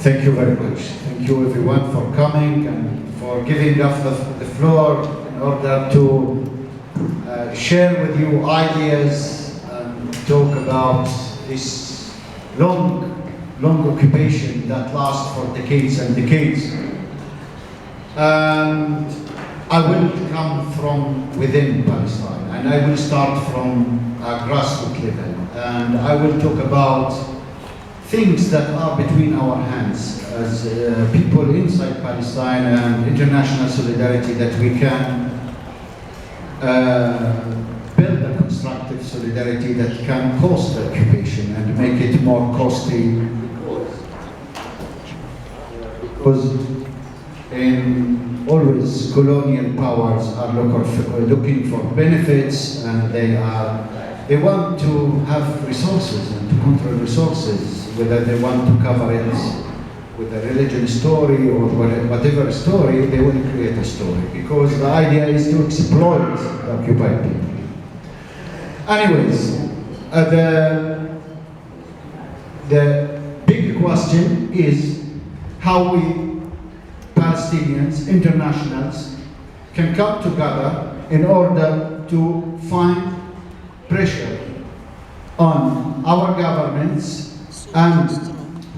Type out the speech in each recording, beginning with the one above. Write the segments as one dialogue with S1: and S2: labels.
S1: Thank you very much. Thank you everyone for coming and for giving us the floor in order to share with you ideas and talk about this long occupation that lasts for decades and decades. And I will come from within Palestine, and I will start from a grassroots level, and I will talk about things that are between our hands as people inside Palestine and international solidarity, that we can build a constructive solidarity that can cost the occupation and make it more costly, because always colonial powers are looking for benefits, and they want to have resources and to control resources, whether they want to cover it with a religion story or whatever story, they will create a story, because the idea is to exploit the occupied people. Anyways, the big question is how we Palestinians, internationals, can come together in order to find pressure on our governments and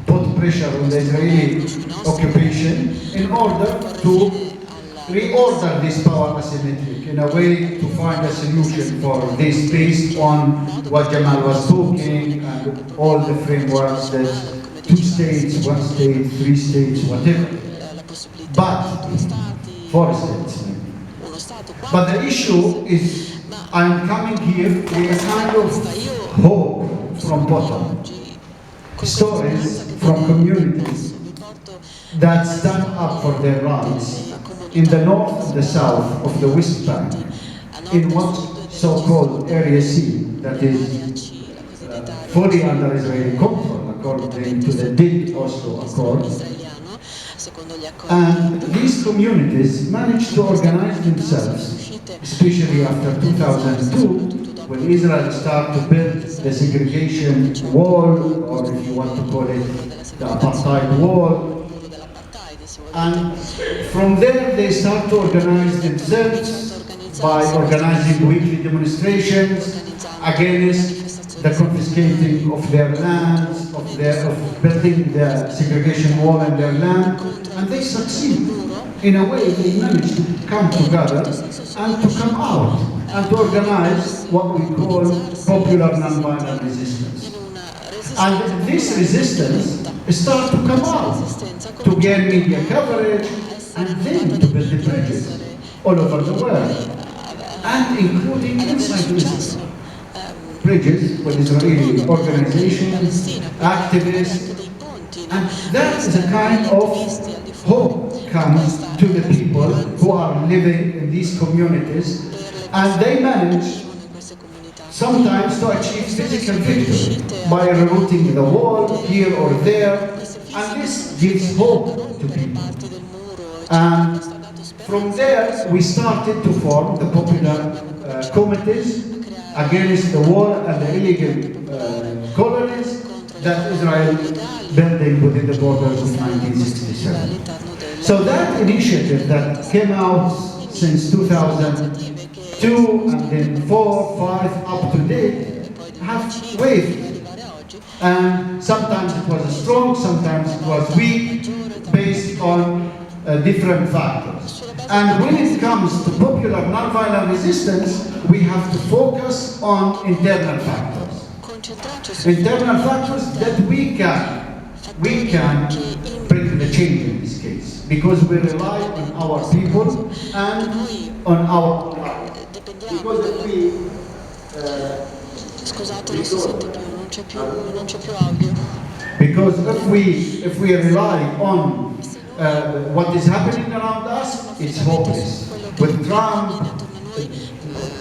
S1: put pressure on the Israeli occupation in order to reorder this power asymmetric in a way to find a solution for this based on what Jamal was talking and all the frameworks that 2 states, 1 state, 3 states, whatever. But, 4 states. But the issue is, I'm coming here with a kind of hope from bottom. Stories from communities that stand up for their rights in the north and the south of the West Bank, in what so-called Area C, that is fully under Israeli control according to the dead Oslo Accord. And these communities managed to organize themselves, especially after 2002, when Israel started to build the segregation wall, or if you want to call it the apartheid wall. And from there they start to organize themselves by organizing weekly demonstrations against the confiscating of their lands, of building the segregation wall in their land, and they succeed. In a way, they manage to come together and to come out and to organize what we call popular nonviolent resistance. And this resistance starts to come out, to gain media coverage, and then to build the bridges all over the world, and including inside Israel. Bridges with Israeli organizations, activists, and that is a kind of hope comes to the people who are living in these communities, and they manage sometimes to achieve physical victory by rerouting the wall here or there, and this gives hope to people. And from there we started to form the popular committees against the war and the illegal colonies that Israel building within the borders of 1967. So that initiative that came out since 2002 and then 4, 5 up to date have wavered. And sometimes it was strong, sometimes it was weak, based on different factors. And when it comes to popular nonviolent resistance, we have to focus on internal factors. Internal factors that we can bring the change in this case, because we rely on our people and on our because if we because if we rely on what is happening around us, it's hopeless. With Trump,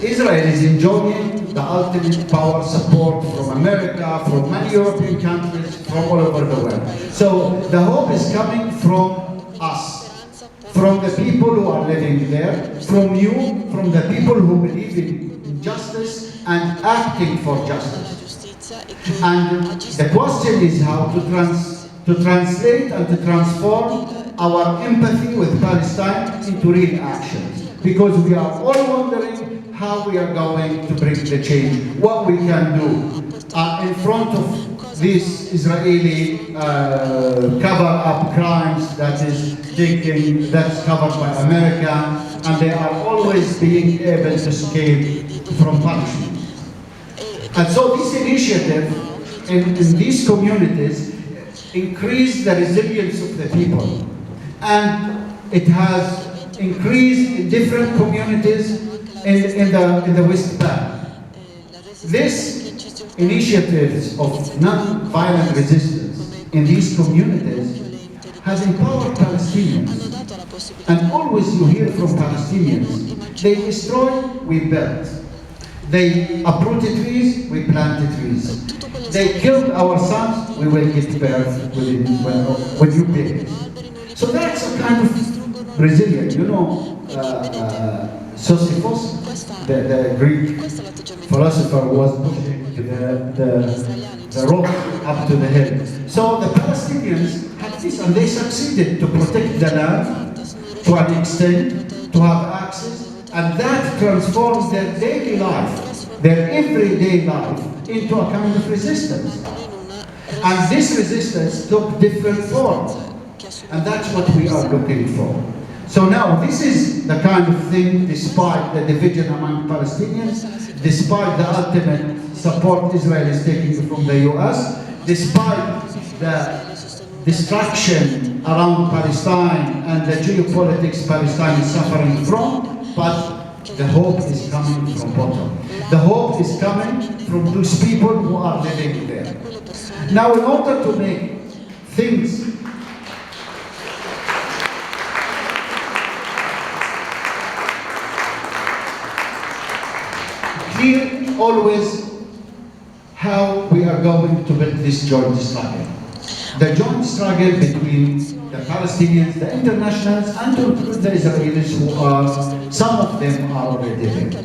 S1: Israel is enjoying the ultimate power support from America, from many European countries, from all over the world. So the hope is coming from us, from the people who are living there, from you, from the people who believe in justice and acting for justice. And the question is how to to translate and to transform our empathy with Palestine into real actions. Because we are all wondering how we are going to bring the change, what we can do in front of these Israeli cover-up crimes that's covered by America, and they are always being able to escape from punishment. And so this initiative in these communities increased the resilience of the people, and it has increased in different communities in the West Bank. This initiatives of non-violent resistance in these communities has empowered Palestinians. And always you hear from Palestinians, they destroy, we build. They uprooted trees, we planted trees. They killed our sons, we will get birth when you pay. So that's a kind of resilience. You know, Sisyphus, the Greek philosopher, was pushing the rock up to the hill. So the Palestinians had this, and they succeeded to protect the land to an extent, to have access, and that transforms their daily life, their everyday life, into a kind of resistance. And this resistance took different forms, and that's what we are looking for. So now, this is the kind of thing, despite the division among Palestinians, despite the ultimate support Israel is taking from the US, despite the destruction around Palestine and the geopolitics Palestine is suffering from, but the hope is coming from bottom. The hope is coming from those people who are living there. Now, in order to make things clear, always how we are going to build this joint struggle. The joint struggle between the Palestinians, the internationals, and the Israelis, who are, some of them are already there.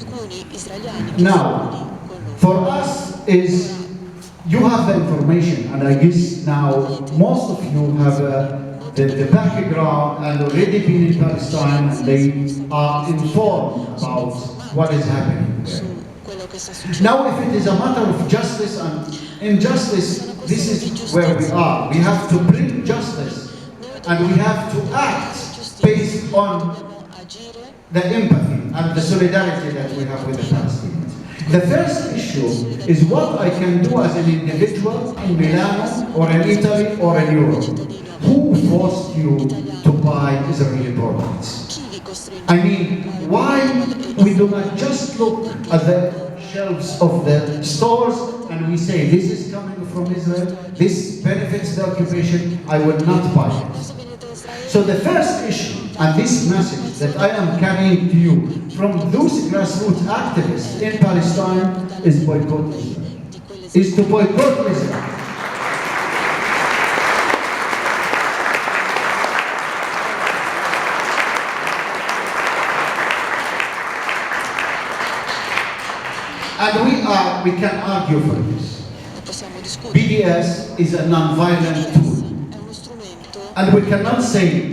S1: Now, for us is, you have the information, and I guess now most of you have the background and already been in Palestine, and they are informed about what is happening there. Now, if it is a matter of justice and injustice, this is where we are. We have to bring justice, and we have to act based on the empathy and the solidarity that we have with the Palestinians. The first issue is what I can do as an individual in Milano or in Italy or in Europe. Who forced you to buy Israeli products? I mean, why we do not just look at the shelves of the stores and we say, this is coming from Israel, this benefits the occupation, I will not buy it. So the first issue, and this message that I am carrying to you from those grassroots activists in Palestine, is boycott Israel. Is to boycott Israel. And we can argue for this. BDS is a non-violent tool. And we cannot say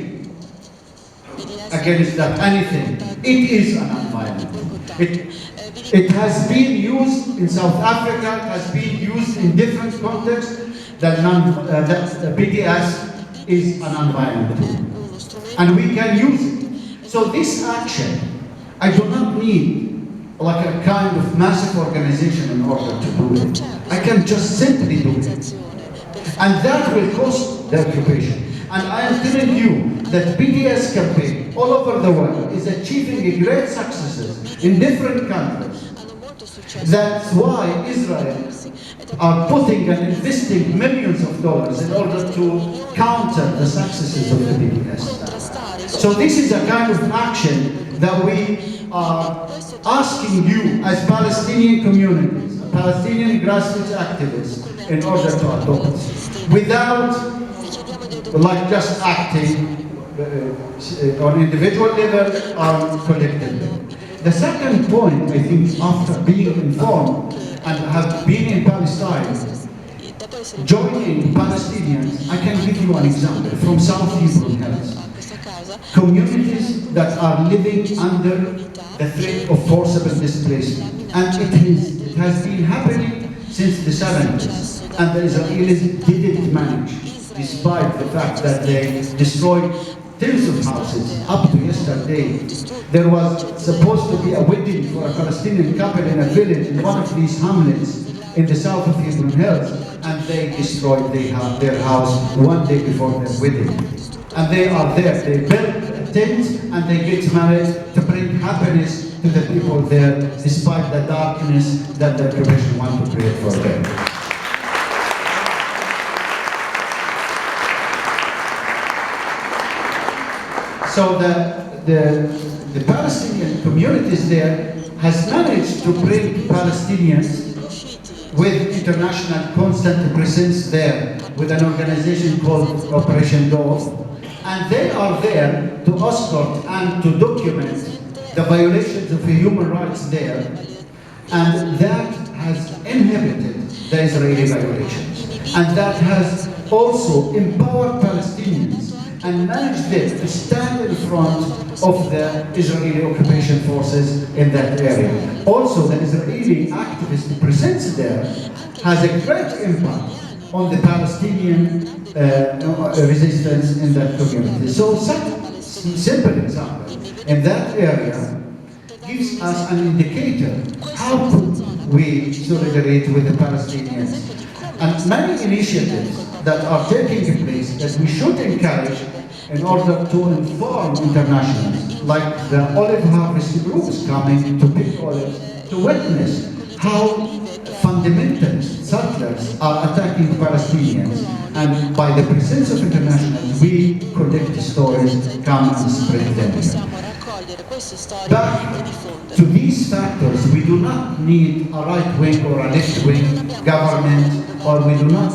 S1: against that anything. It is a non-violent tool. It has been used in South Africa, it has been used in different contexts, that BDS is a non-violent tool. And we can use it. So this action, I do not need like a kind of massive organization in order to do it. I can just simply do it. And that will cost the occupation. And I am telling you that BDS campaign all over the world is achieving great successes in different countries. That's why Israel are putting and investing millions of dollars in order to counter the successes of the BDS. So this is a kind of action that we are asking you as Palestinian communities, Palestinian grassroots activists, in order to adopt, without like just acting on individual level or collective level. The second point, I think, after being informed and have been in Palestine, joining Palestinians. I can give you an example from South Hebron Hills. Communities that are living under the threat of forcible displacement. And it has been happening since the 70s. And the Israelis didn't manage, despite the fact that they destroyed tens of houses. Up to yesterday, there was supposed to be a wedding for a Palestinian couple in a village in one of these hamlets in the south of Hebron Hills, and they destroyed their house one day before their wedding. And they are there. They build a tent and they get married to bring happiness to the people there, despite the darkness that the occupation want to create for them. So the Palestinian communities there has managed to bring Palestinians with international constant presence there, with an organization called Operation Dove, and they are there to escort and to document the violations of human rights there, and that has inhibited the Israeli violations, and that has also empowered Palestinians and managed them to stand in front of the Israeli occupation forces in that area. Also, the Israeli activist presence there has a great impact on the Palestinian resistance in that community. So some simple example in that area gives us an indicator how could we solidarity with the Palestinians. And many initiatives that are taking place that we should encourage in order to inform internationals, like the olive harvest groups coming to pick olives, to witness how fundamentalist settlers are attacking Palestinians. And by the presence of internationals, we collect stories, come and spread them. Back to these factors, we do not need a right-wing or a left-wing government, or we do not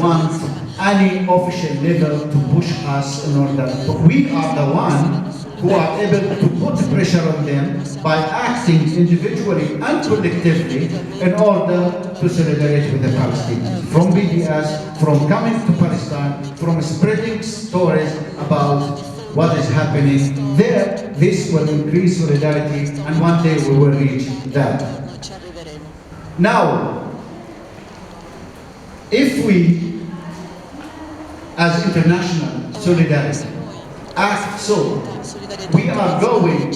S1: want any official level to push us in order. But we are the ones who are able to put pressure on them by acting individually and collectively in order to solidarity with the Palestinians. From BDS, from coming to Palestine, from spreading stories about what is happening there, this will increase solidarity, and one day we will reach that. Now, if we, as international solidarity, act so, we are going,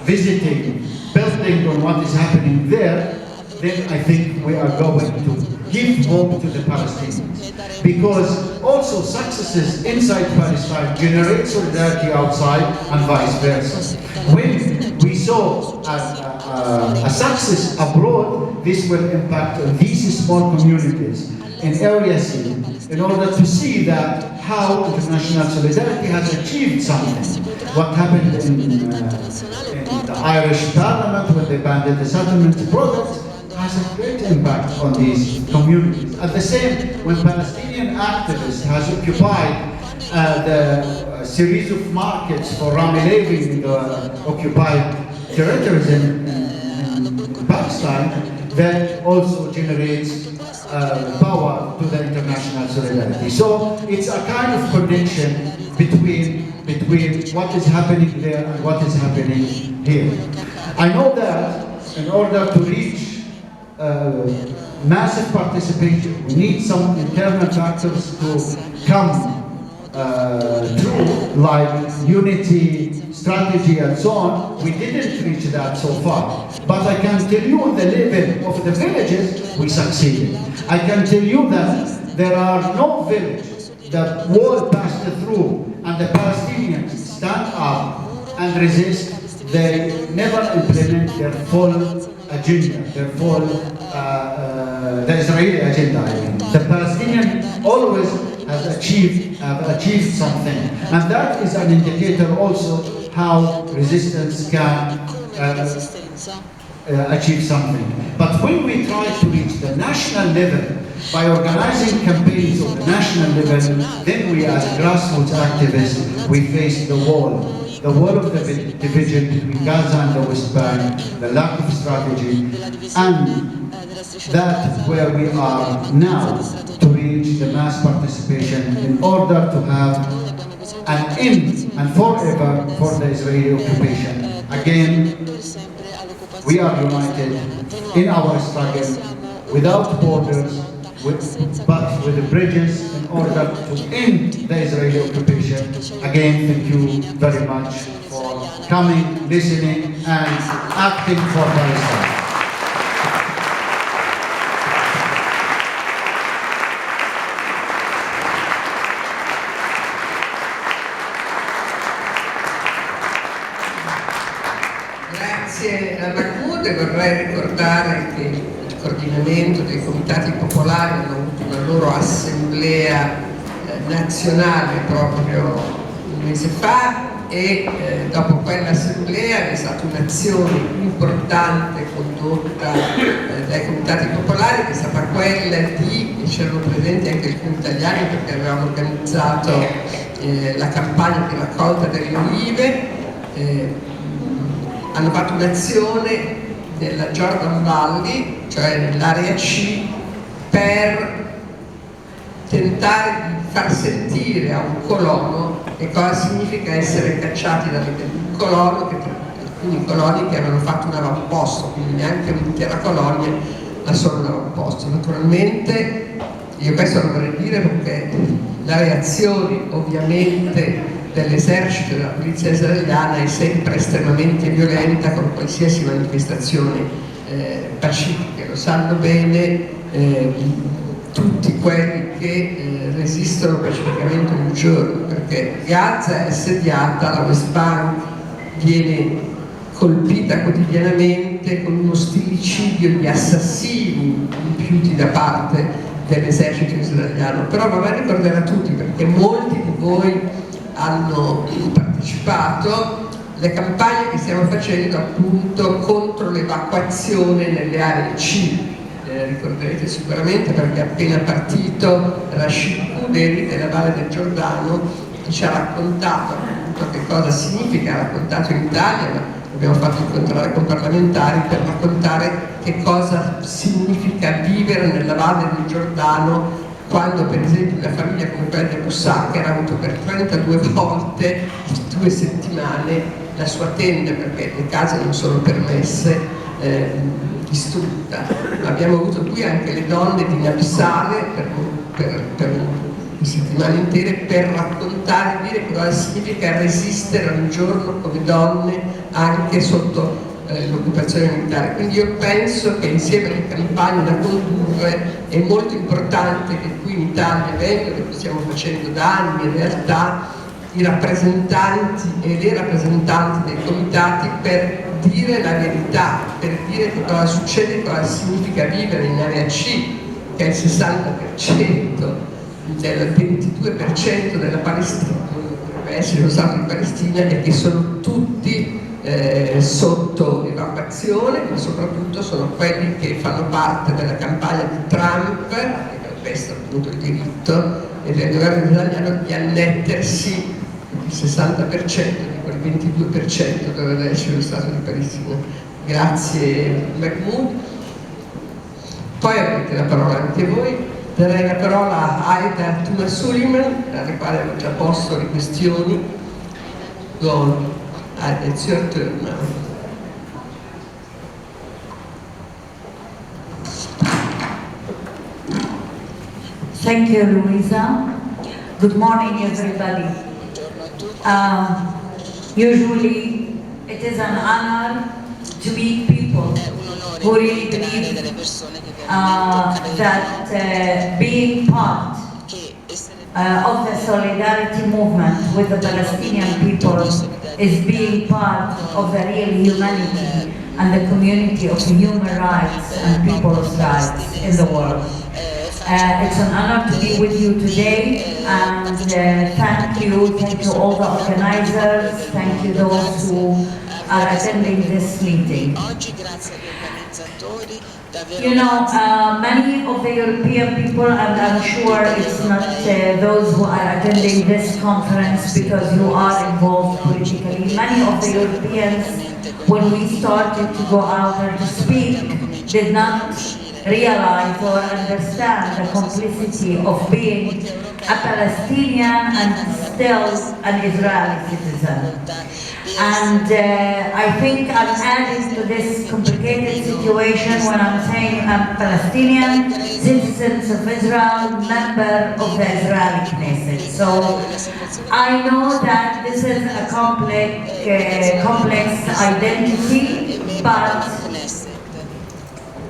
S1: visiting, building on what is happening there, then I think we are going to give hope to the Palestinians. Because also successes inside Palestine generate solidarity outside and vice versa. When we saw a success abroad, this will impact on these small communities in Area C, in order to see that how international solidarity has achieved something. What happened in the Irish Parliament when they banned the settlement project has a great impact on these communities. At the same, when Palestinian activists has occupied the series of markets for Rami Levi in the occupied territories in Palestine, that also generates power to the international solidarity. So it's a kind of connection between what is happening there and what is happening here. I know that in order to reach massive participation, we need some internal factors to come through, like unity, strategy, and so on. We didn't reach that so far. But I can tell you on the level of the villages, we succeeded. I can tell you that there are no villages that wall passed through and the Palestinians stand up and resist. They never implement their full agenda, their full, the Israeli agenda, I mean. The Palestinian always have achieved something. And that is an indicator also how resistance can achieve something. But when we try to reach the national level by organizing campaigns on the national level, then we as grassroots activists, we face the wall of the division between Gaza and the West Bank, the lack of strategy, and That's where we are now, to reach the mass participation in order to have an end and forever for the Israeli occupation. Again, we are united in our struggle without borders, but with bridges in order to end the Israeli occupation. Again, thank you very much for coming, listening, and acting for Palestine.
S2: Grazie a Mahmoud, e vorrei ricordare che il coordinamento dei comitati popolari hanno avuto una loro assemblea nazionale proprio un mese fa e dopo quell'assemblea è stata un'azione importante condotta dai comitati popolari, che è stata quella di, e c'erano presenti anche alcuni italiani perché avevamo organizzato la campagna di raccolta delle olive. Hanno fatto un'azione nella Jordan Valley, cioè nell'area C, per tentare di far sentire a un colono che cosa significa essere cacciati un colono, alcuni coloni che avevano fatto un avamposto, quindi neanche un'intera colonia, ma solo un avamposto. Naturalmente, io questo lo vorrei dire perché la reazione ovviamente dell'esercito e della polizia israeliana è sempre estremamente violenta con qualsiasi manifestazione pacifica. Lo sanno bene tutti quelli che resistono pacificamente un giorno, perché Gaza è assediata, la West Bank viene colpita quotidianamente con uno stillicidio di assassini compiuti da parte dell'esercito israeliano. Però vorrei ricordare a tutti, perché molti di voi hanno partecipato, le campagne che stiamo facendo appunto contro l'evacuazione nelle aree C. Ricorderete sicuramente perché è appena partito Rashid Kuderi della Valle del Giordano, che ci ha raccontato appunto che cosa significa, ha raccontato in Italia, ma abbiamo fatto incontrare con parlamentari per raccontare che cosa significa vivere nella Valle del Giordano, quando per esempio una famiglia come quella di Busacca ha avuto per 32 volte in 2 settimane la sua tenda, perché le case non sono permesse, distrutta. Abbiamo avuto qui anche le donne di Nabissale per settimane intere per raccontare e dire cosa significa resistere un giorno come donne anche sotto l'occupazione militare. Quindi io penso che insieme alle campagne da condurre è molto importante che qui in Italia vengano, lo stiamo facendo da anni in realtà, i rappresentanti e le rappresentanti dei comitati per dire la verità, per dire che cosa succede, cosa significa vivere in area C, che è il 60% del 22% della Palestina, dovrebbe essere lo Stato di Palestina, e che sono tutti sotto evacuazione, ma soprattutto sono quelli che fanno parte della campagna di Trump, che calpesta appunto il diritto e del governo italiano di annettersi il 60% di quel 22% dovrebbe essere lo Stato di Palestina. Grazie Mahmoud. Poi avete la parola anche voi. Darei la parola a Aida Tuma Suleiman, alle quali avevo già posto le questioni. Go on. It's your turn now.
S3: Thank you, Luisa. Good morning, everybody. Usually, it is an honor to meet people who really believe that being part of the solidarity movement with the Palestinian people is being part of the real humanity and the community of human rights and people's rights in the world. It's an honor to be with you today, and thank you all the organizers, thank you those who are attending this meeting. You know, many of the European people, and I'm sure it's not those who are attending this conference because you are involved politically, many of the Europeans, when we started to go out there to speak, did not realize or understand the complicity of being a Palestinian and still an Israeli citizen. And I think I'm adding to this complicated situation when I'm saying I'm Palestinian, citizen of Israel, member of the Israeli Knesset. So I know that this is a complex identity, but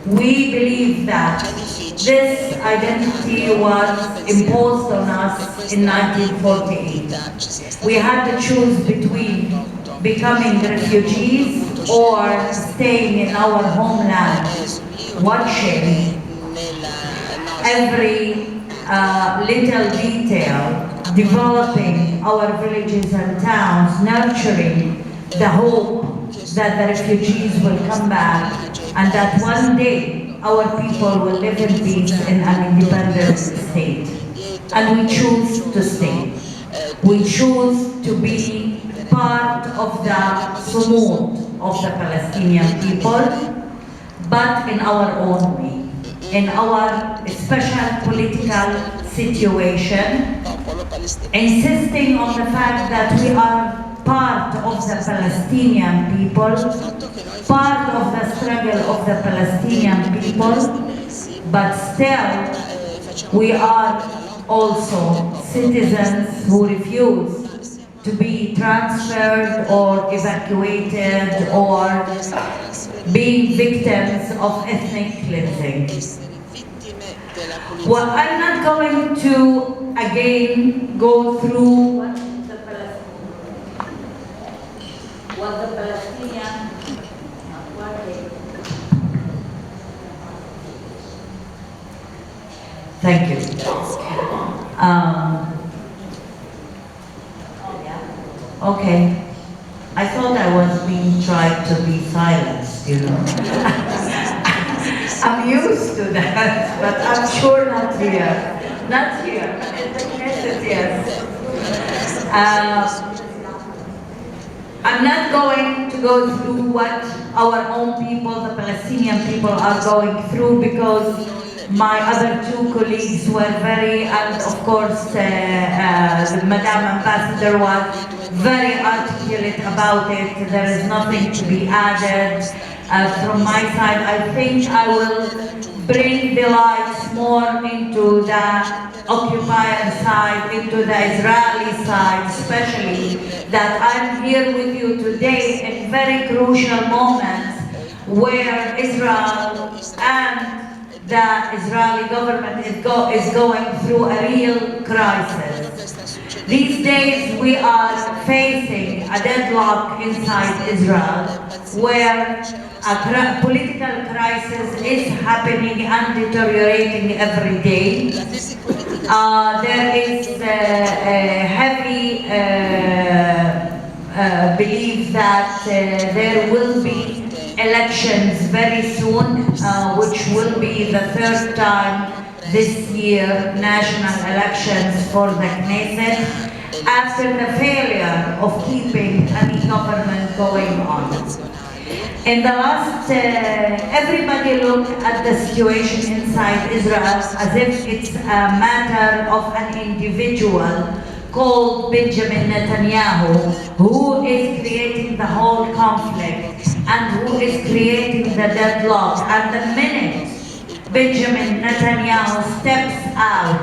S3: we believe that this identity was imposed on us in 1948. We had to choose between becoming refugees or staying in our homeland, watching every little detail, developing our villages and towns, nurturing the hope that the refugees will come back and that one day our people will live in peace in an independent state. And we choose to stay. We choose to be part of the sumud of the Palestinian people, but in our own way, in our special political situation, insisting on the fact that we are part of the Palestinian people, part of the struggle of the Palestinian people, but still we are also citizens who refuse to be transferred or evacuated or being victims of ethnic cleansing. Well, I'm not going to again go through what the Palestinian Thank you. Okay. I thought I was being tried to be silenced, you know. I'm used to that, but I'm sure not here. Not here, but in the Knesset, yes. I'm not going to go through what our own people, the Palestinian people, are going through because my other two colleagues were very, and of course, Madam Ambassador was very articulate about it. There is nothing to be added. From my side, I think I will bring the lights more into the occupier side, into the Israeli side, especially that I'm here with you today in very crucial moments where Israel and the Israeli government is going through a real crisis. These days we are facing a deadlock inside Israel where a political crisis is happening and deteriorating every day. There is a heavy belief that there will be elections very soon, which will be the third time this year, national elections for the Knesset, after the failure of keeping any government going on. In the last, everybody looked at the situation inside Israel as if it's a matter of an individual called Benjamin Netanyahu, who is creating the whole conflict and who is creating the deadlock. And the minute Benjamin Netanyahu steps out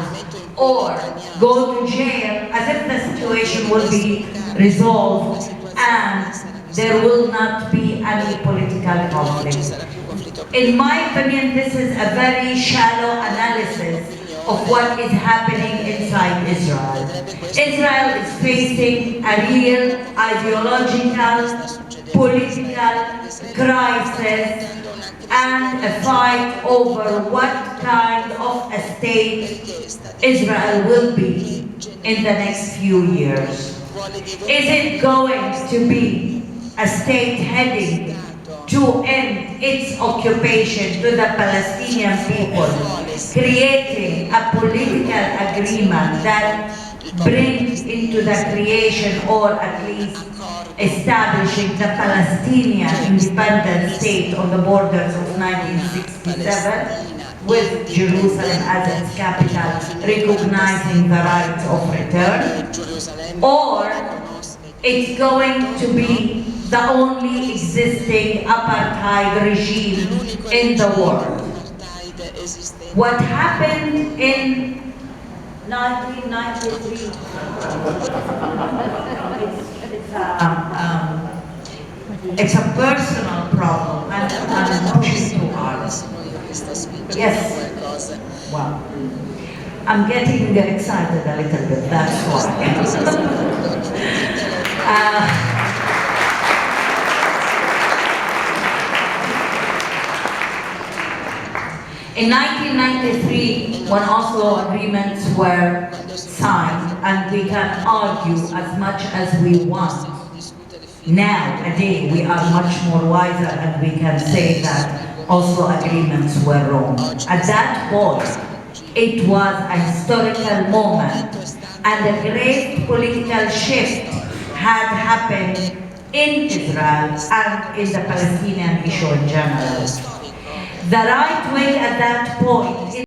S3: or go to jail, as if the situation will be resolved and there will not be any political conflict. In my opinion, this is a very shallow analysis of what is happening inside Israel. Israel is facing a real ideological, political crisis and a fight over what kind of a state Israel will be in the next few years. Is it going to be a state heading to end its occupation to the Palestinian people, creating a political agreement that brings into the creation or at least establishing the Palestinian independent state on the borders of 1967? with Jerusalem as its capital, recognizing the right of return, or it's going to be the only existing apartheid regime in the world. What happened in 1993, it's a personal problem and an emotion to us. Yes. Wow. I'm getting excited a little bit, that's why. In 1993, when Oslo agreements were signed, and we can argue as much as we want, nowadays we are much more wiser and we can say that Oslo agreements were wrong. At that point, it was a historical moment and a great political shift had happened in Israel and in the Palestinian issue in general. The right wing at that point